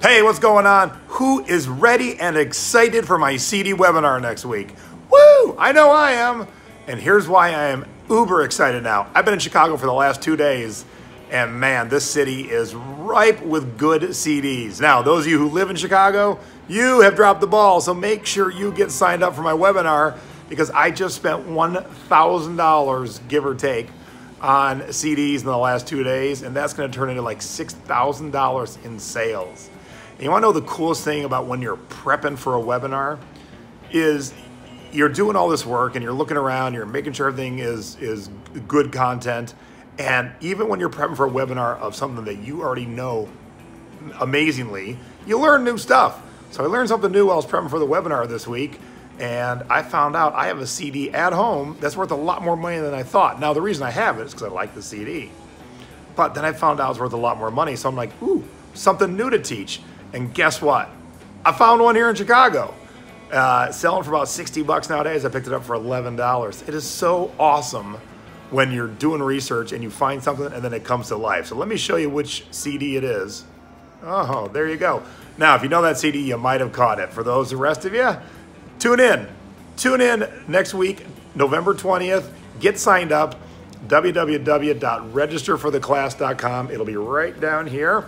Hey, what's going on? Who is ready and excited for my CD webinar next week? Woo! I know I am. And here's why I am uber excited now. I've been in Chicago for the last 2 days, and man, this city is ripe with good CDs. Now, those of you who live in Chicago, you have dropped the ball, so make sure you get signed up for my webinar because I just spent $1,000, give or take, on CDs in the last 2 days, and that's gonna turn into like $6,000 in sales. And you wanna know the coolest thing about when you're prepping for a webinar is you're doing all this work and you're looking around, you're making sure everything is good content, and even when you're prepping for a webinar of something that you already know amazingly, you learn new stuff. So I learned something new while I was prepping for the webinar this week, and I found out I have a CD at home that's worth a lot more money than I thought. Now, the reason I have it is because I like the CD. But then I found out it's worth a lot more money, so I'm like, ooh, something new to teach. And guess what? I found one here in Chicago. Selling for about 60 bucks nowadays. I picked it up for $11. It is so awesome when you're doing research and you find something and then it comes to life. So let me show you which CD it is. Oh, there you go. Now, if you know that CD, you might have caught it. For those, the rest of you, tune in. Tune in next week, November 20th. Get signed up, www.registerfortheclass.com. It'll be right down here.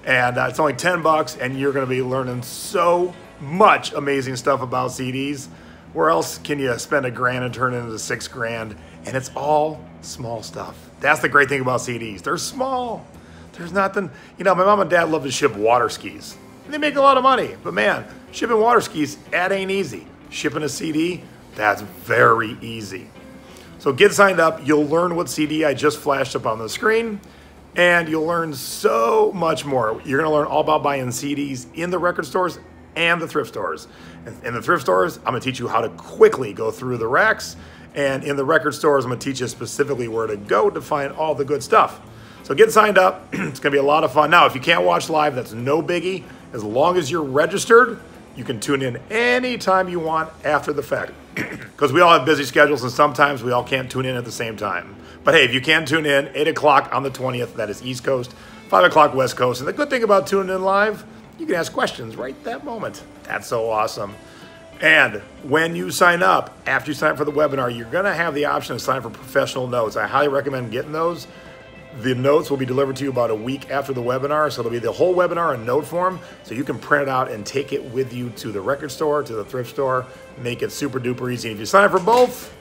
And it's only 10 bucks, and you're gonna be learning so much amazing stuff about CDs. Where else can you spend $1,000 and turn it into $6,000? And it's all small stuff. That's the great thing about CDs. They're small. There's nothing, you know, my mom and dad love to ship water skis. They make a lot of money, but man, shipping water skis, that ain't easy. Shipping a CD, that's very easy. So get signed up. You'll learn what CD I just flashed up on the screen, and you'll learn so much more. You're gonna learn all about buying CDs in the record stores and the thrift stores. In the thrift stores, I'm gonna teach you how to quickly go through the racks, and in the record stores, I'm gonna teach you specifically where to go to find all the good stuff. So get signed up. It's gonna be a lot of fun. Now, if you can't watch live, that's no biggie. As long as you're registered, you can tune in anytime you want after the fact. Because we all have busy schedules and sometimes we all can't tune in at the same time. But hey, if you can tune in, 8 o'clock on the 20th, that is East Coast, 5 o'clock West Coast. And the good thing about tuning in live, you can ask questions right that moment. That's so awesome. And when you sign up, after you sign up for the webinar, you're gonna have the option to sign up for professional notes. I highly recommend getting those. The notes will be delivered to you about a week after the webinar, so it'll be the whole webinar in note form, so you can print it out and take it with you to the record store, to the thrift store, make it super duper easy. If you sign up for both,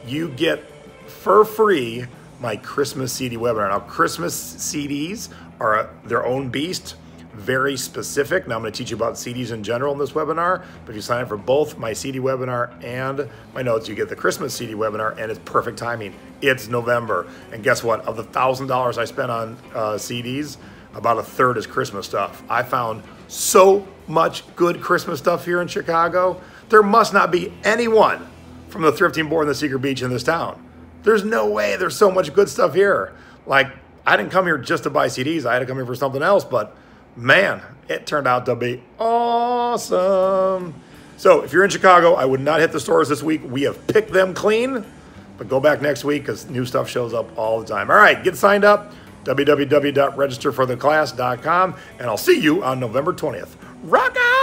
you get for free my Christmas CD webinar. Now, Christmas CDs are their own beast, very specific. Now, I'm gonna teach you about CDs in general in this webinar, but if you sign up for both my CD webinar and my notes, you get the Christmas CD webinar, and it's perfect timing. It's November, and guess what? Of the $1,000 I spent on CDs, about a third is Christmas stuff. I found so much good Christmas stuff here in Chicago. There must not be anyone from the thrifting board in the Secret Beach in this town. There's no way there's so much good stuff here. Like, I didn't come here just to buy CDs. I had to come here for something else, but man, it turned out to be awesome. So if you're in Chicago, I would not hit the stores this week. We have picked them clean, but go back next week because new stuff shows up all the time. All right, get signed up, www.registerfortheclass.com, and I'll see you on November 20th. Rock on!